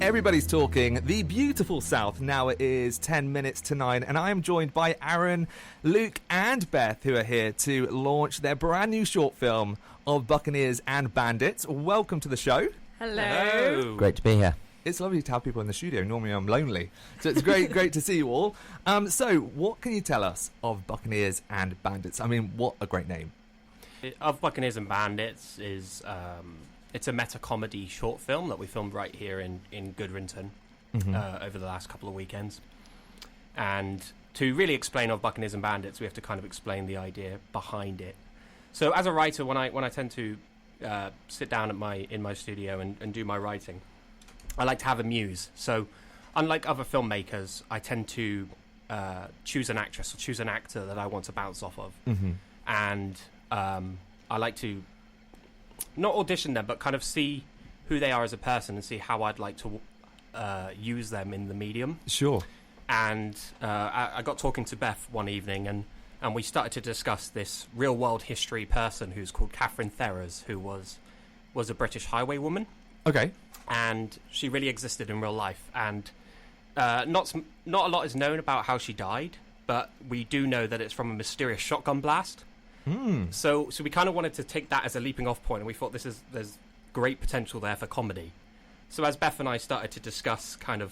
Everybody's talking the beautiful South. Now it is 10 minutes to 9, and I am joined by Aaron, Luke, and Beth, who are here to launch their brand new short film of Buccaneers and Bandits. Welcome to the show. Hello. Great to be here. It's lovely to have people in the studio. Normally I'm lonely, so it's great to see you all. So what can you tell us of Buccaneers and Bandits? I mean, what a great name. Of Buccaneers and Bandits is it's a meta-comedy short film that we filmed right here in Goodrington over the last couple of weekends. And to really explain of Buccaneers and Bandits, we have to kind of explain the idea behind it. So as a writer, when I tend to sit down in my studio and do my writing, I like to have a muse. So unlike other filmmakers, I tend to choose an actress or choose an actor that I want to bounce off of. And I like to not audition them, but kind of see who they are as a person and see how I'd like to use them in the medium. Sure. And I got talking to Beth one evening, and we started to discuss this real-world history person who's called Catherine Therers, who was a British highwaywoman. Okay. And she really existed in real life. And not a lot is known about how she died, but we do know that it's from a mysterious shotgun blast. So we kind of wanted to take that as a leaping off point, and we thought there's great potential there for comedy. So as Beth and I started to discuss kind of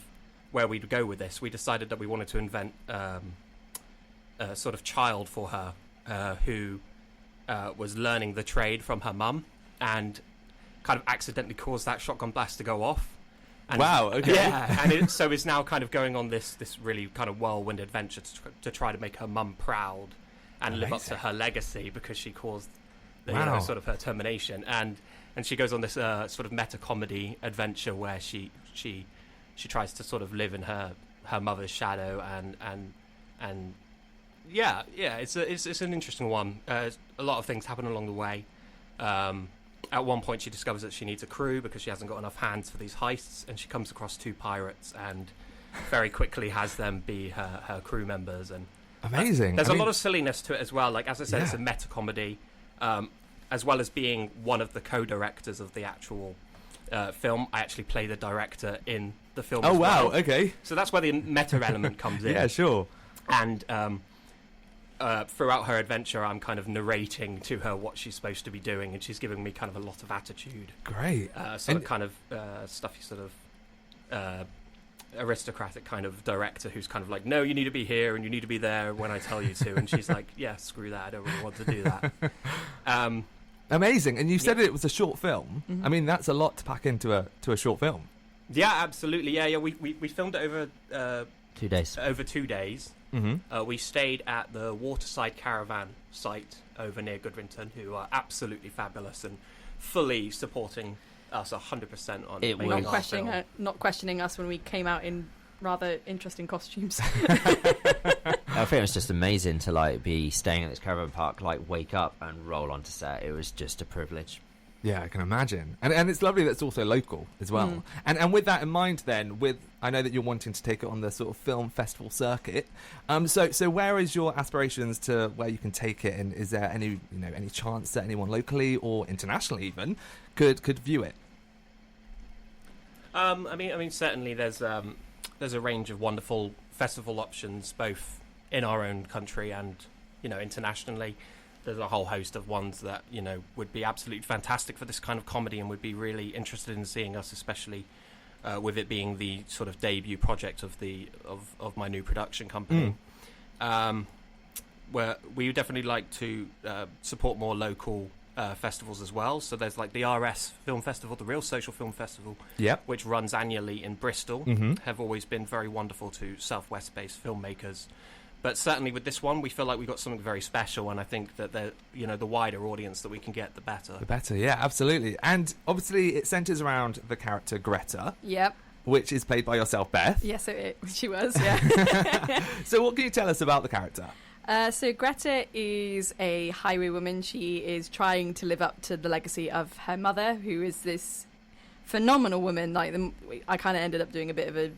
where we'd go with this, we decided that we wanted to invent a sort of child for her who was learning the trade from her mum and kind of accidentally caused that shotgun blast to go off. And wow, okay. Yeah, and so is now kind of going on this really kind of whirlwind adventure to try to make her mum proud and live up to her legacy, because she caused the, sort of her termination, and she goes on this sort of meta-comedy adventure where she tries to sort of live in her mother's shadow, and it's an interesting one. A lot of things happen along the way. At one point she discovers that she needs a crew because she hasn't got enough hands for these heists, and she comes across two pirates and very quickly has them be her crew members. And amazing. There's a lot of silliness to it as well. Like, as I said, it's a meta-comedy, as well as being one of the co-directors of the actual film. I actually play the director in the film as well. Oh, wow, okay. So that's where the meta element comes in. Yeah, sure. And throughout her adventure, I'm kind of narrating to her what she's supposed to be doing, and she's giving me kind of a lot of attitude. Great. Kind of stuffy sort of aristocratic kind of director who's kind of like, no, you need to be here and you need to be there when I tell you to, and she's like, yeah, screw that, I don't really want to do that. Amazing. And you said it was a short film. I mean, that's a lot to pack into a short film. Yeah, absolutely. Yeah, we filmed it over 2 days. Over 2 days. We stayed at the Waterside Caravan site over near Goodrington, who are absolutely fabulous and fully supporting us 100% on It making was. our film. Not questioning us when we came out in rather interesting costumes. I think it was just amazing to be staying at this caravan park, wake up and roll onto set. It was just a privilege. Yeah, I can imagine. And it's lovely that it's also local as well. And with that in mind then, I know that you're wanting to take it on the sort of film festival circuit. So where is your aspirations to where you can take it, and is there any chance that anyone locally or internationally even could view it? I mean certainly there's a range of wonderful festival options both in our own country and internationally. There's a whole host of ones that would be absolutely fantastic for this kind of comedy and would be really interested in seeing us, especially with it being the sort of debut project of my new production company. Where we would definitely like to support more local festivals as well. So there's the RS Film Festival, the Real Social Film Festival, which runs annually in Bristol. Have always been very wonderful to Southwest-based filmmakers. But certainly with this one, we feel like we've got something very special, and I think that the wider audience that we can get, the better. The better, yeah, absolutely. And obviously it centres around the character Greta. Yep. Which is played by yourself, Beth. Yes, she was, yeah. So what can you tell us about the character? So Greta is a highwaywoman. She is trying to live up to the legacy of her mother, who is this phenomenal woman. I kind of ended up doing a bit of a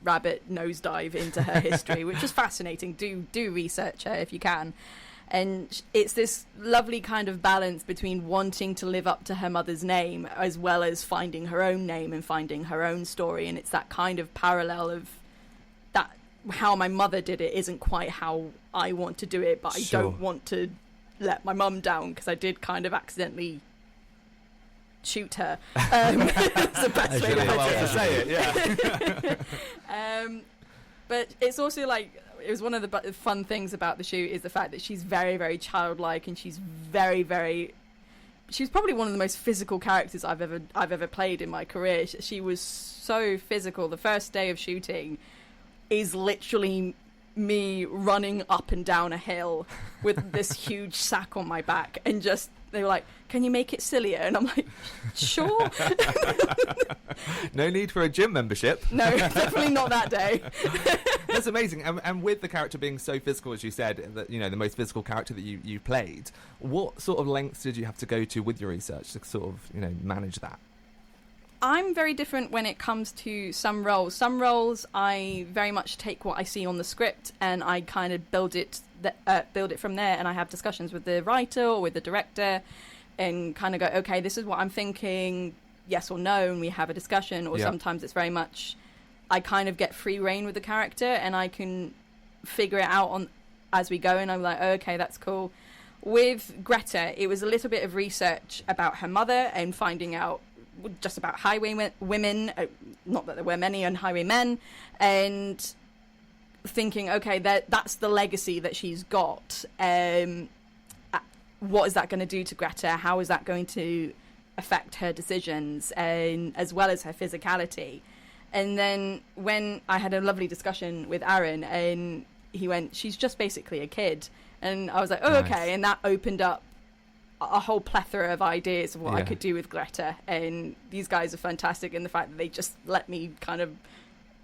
rabbit nosedive into her history, which is fascinating. Do research her if you can. And it's this lovely kind of balance between wanting to live up to her mother's name as well as finding her own name and finding her own story. And it's that kind of parallel of that how my mother did it isn't quite how I want to do it, but I don't want to let my mum down because I did kind of accidentally shoot her. That's the best way to say it, yeah. But it's also like, it was one of the fun things about the shoot is the fact that she's very, very childlike, and she's very, very... She's probably one of the most physical characters I've ever played in my career. She was so physical. The first day of shooting is literally me running up and down a hill with this huge sack on my back, and just... They were like, can you make it sillier? And I'm like, sure. No need for a gym membership. No, definitely not that day. That's amazing. And with the character being so physical, as you said, that, you know, the most physical character that you played, what sort of lengths did you have to go to with your research to sort of, you know, manage that? I'm very different when it comes to some roles. Some roles, I very much take what I see on the script and I kind of build it from there. And I have discussions with the writer or with the director and kind of go, okay, this is what I'm thinking, yes or no, and we have a discussion. Or sometimes it's very much, I kind of get free reign with the character and I can figure it out on as we go. And I'm like, oh, okay, that's cool. With Greta, it was a little bit of research about her mother and finding out just about highway women, not that there were many, and highway men, and thinking, okay, that's the legacy that she's got. What is that going to do to Greta? How is that going to affect her decisions, and as well as her physicality? And then when I had a lovely discussion with Aaron, and he went, she's just basically a kid. And I was like, oh, nice. Okay. And that opened up a whole plethora of ideas of what I could do with Greta. And these guys are fantastic in the fact that they just let me kind of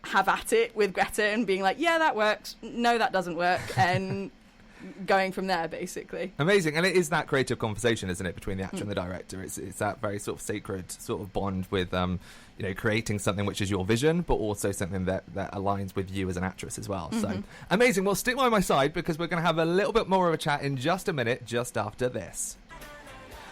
have at it with Greta and being like, yeah, that works. No, that doesn't work. And going from there, basically. Amazing. And it is that creative conversation, isn't it, between the actor and the director? It's that very sort of sacred sort of bond with, you know, creating something which is your vision, but also something that aligns with you as an actress as well. So amazing. Well, stick by my side because we're going to have a little bit more of a chat in just a minute, just after this.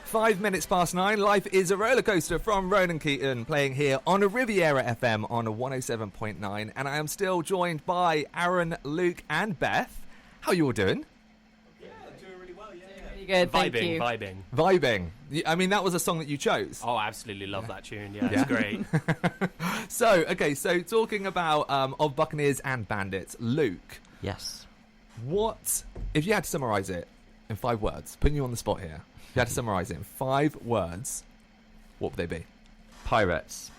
5 minutes past 9. Life is a roller coaster from Ronan Keaton, playing here on a Riviera FM on a 107.9. And I am still joined by Aaron, Luke, and Beth. How are you all doing? Yeah, doing really well. Yeah, really good. Thank you. Vibing. I mean, that was a song that you chose. Oh, I absolutely love that tune. Yeah, it's great. So talking about of Buccaneers and Bandits, Luke. Yes. What if you had to summarise it in 5 words? Putting you on the spot here. If you had to summarise it in 5 words, what would they be? Pirates,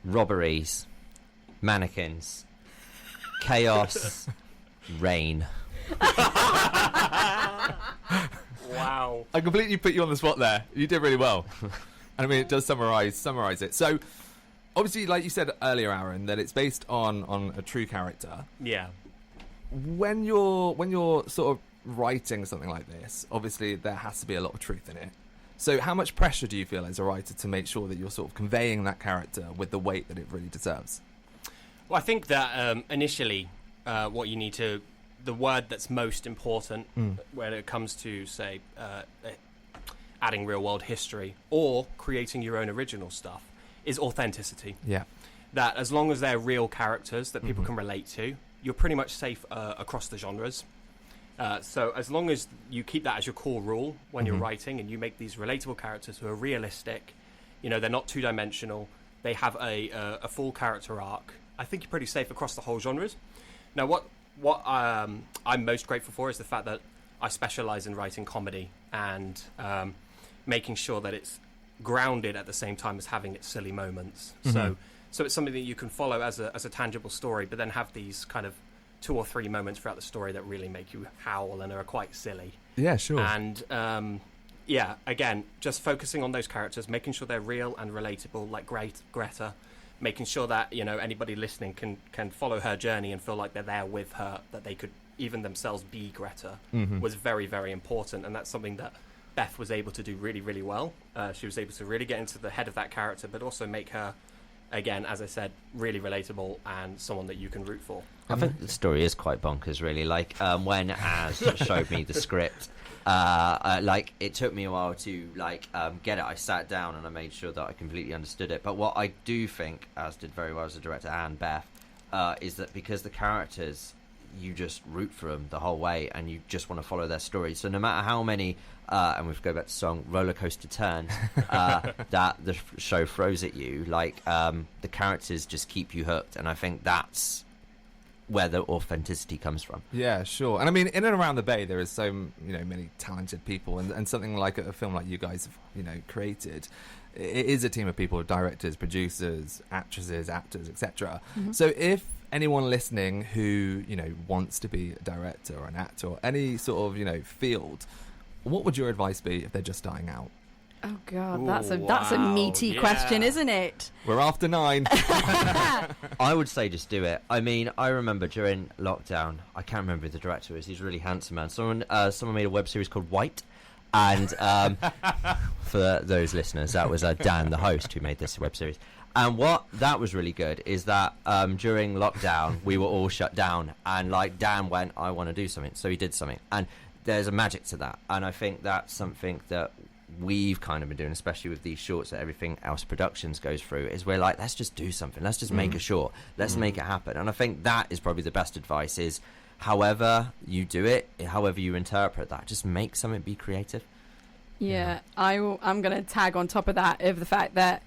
robberies, mannequins, chaos, rain. Wow. I completely put you on the spot there. You did really well. And I mean, it does summarise it. So, obviously, like you said earlier, Aaron, that it's based on a true character. Yeah. When you're sort of writing something like this, obviously there has to be a lot of truth in it. So how much pressure do you feel as a writer to make sure that you're sort of conveying that character with the weight that it really deserves? Well, I think that initially what you need to, the word that's most important when it comes to, say, adding real world history or creating your own original stuff is authenticity. Yeah. That as long as they're real characters that people can relate to, you're pretty much safe across the genres. So as long as you keep that as your core rule when you're writing and you make these relatable characters who are realistic, you know, they're not two-dimensional, they have a full character arc, I think you're pretty safe across the whole genres. Now, what I'm most grateful for is the fact that I specialise in writing comedy and making sure that it's grounded at the same time as having its silly moments. So it's something that you can follow as a tangible story, but then have these kind of 2 or 3 moments throughout the story that really make you howl and are quite silly. Yeah, sure. And again, just focusing on those characters, making sure they're real and relatable, like Greta, making sure that, you know, anybody listening can follow her journey and feel like they're there with her, that they could even themselves be Greta, was very, very important. And that's something that Beth was able to do really, really well. She was able to really get into the head of that character, but also make her again, as I said, really relatable and someone that you can root for. I think the story is quite bonkers, really. Like, when Az showed me the script, like, it took me a while to, like, get it. I sat down and I made sure that I completely understood it. But what I do think Az did very well as a director, and Beth, is that because the characters, you just root for them the whole way and you just want to follow their story. So no matter how many, and we go back to the song, roller coaster turns, that the show throws at you, like, the characters just keep you hooked. And I think that's where the authenticity comes from. Yeah, sure. And I mean, in and around the Bay, there is so many talented people, and something like a film like you guys have created, it is a team of people, directors, producers, actresses, actors, etc. So if anyone listening who wants to be a director or an actor or any sort of field, what would your advice be if they're just starting out? Oh God, that's a meaty question, isn't it? We're after 9. I would say just do it. I mean, I remember during lockdown, I can't remember who the director is. He's a really handsome man. Someone made a web series called White, and for those listeners, that was Dan, the host, who made this web series. And what that was really good is that during lockdown, we were all shut down, and like Dan went, I want to do something, so he did something, and there's a magic to that. And I think that's something that we've kind of been doing, especially with these shorts that Everything Else Productions goes through, is we're like, let's just do something, let's just make a short, let's make it happen. And I think that is probably the best advice, is however you do it, however you interpret that, just make something, be creative. I'm going to tag on top of that, of the fact that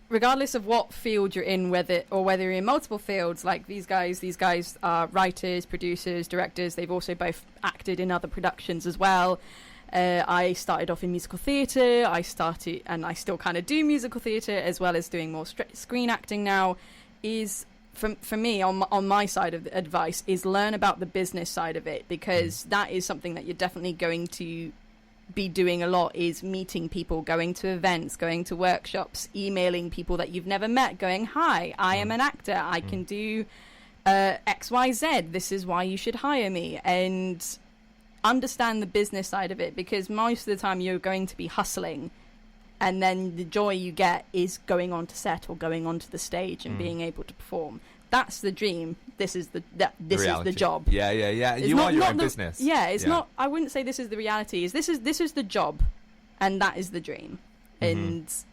regardless of what field you're in, whether you're in multiple fields, like these guys are writers, producers, directors. They've also both acted in other productions as well. I started off in musical theatre. I still kind of do musical theatre as well as doing more screen acting now. Is for me, on my side of the advice, is learn about the business side of it, because that is something that you're definitely going to be doing a lot, is meeting people, going to events, going to workshops, emailing people that you've never met, going, hi, I am an actor, I can do XYZ, this is why you should hire me, and understand the business side of it, because most of the time you're going to be hustling, and then the joy you get is going onto set or going onto the stage and being able to perform. That's the dream. This is the job. Yeah. It's you not, are your not own the, business. Yeah, it's not. I wouldn't say this is the reality. This is the job, and that is the dream. And it's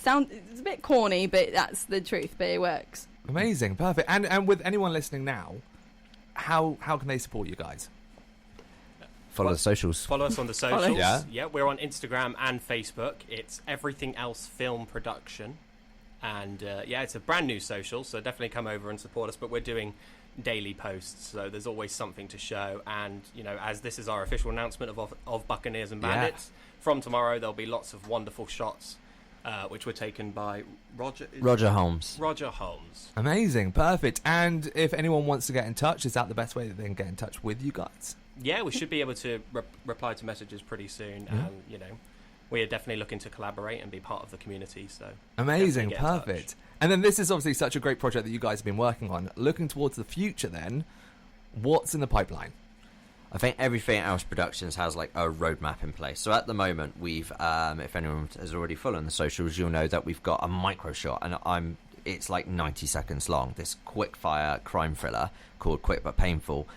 a bit corny, but that's the truth. But it works. Amazing, perfect. And with anyone listening now, how can they support you guys? Follow the socials. Follow us on the socials. Yeah, we're on Instagram and Facebook. It's Everything Else Film Production. And it's a brand new social, so definitely come over and support us. But we're doing daily posts, so there's always something to show. And as this is our official announcement of Buccaneers and Bandits, from tomorrow there'll be lots of wonderful shots, which were taken by Roger Holmes. Roger Holmes. Amazing, perfect. And if anyone wants to get in touch, is that the best way that they can get in touch with you guys? Yeah, we should be able to reply to messages pretty soon. We are definitely looking to collaborate and be part of the community. So amazing, perfect. And then this is obviously such a great project that you guys have been working on. Looking towards the future, then, what's in the pipeline? I think Everything Else Productions has like a roadmap in place. So at the moment, we've, if anyone has already followed the socials, you'll know that we've got a micro shot, and it's like 90 seconds long. This quick fire crime thriller called Quick But Painful.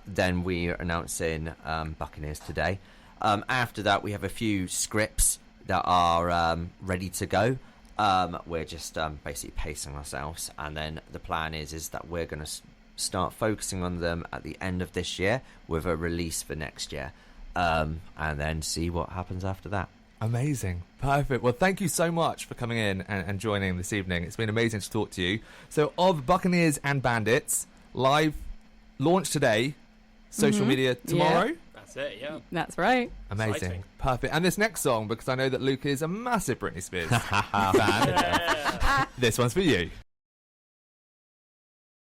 Then we're announcing Buccaneers today. After that, we have a few scripts that are ready to go. We're just basically pacing ourselves, and then the plan is that we're going to start focusing on them at the end of this year with a release for next year, and then see what happens after that. Amazing, perfect. Well, thank you so much for coming in and joining this evening. It's been amazing to talk to you. So, of Buccaneers and Bandits, live launch today, social media tomorrow. Yeah. That's it, yeah. That's right. Amazing. Exciting. Perfect. And this next song, because I know that Luke is a massive Britney Spears fan, this one's for you.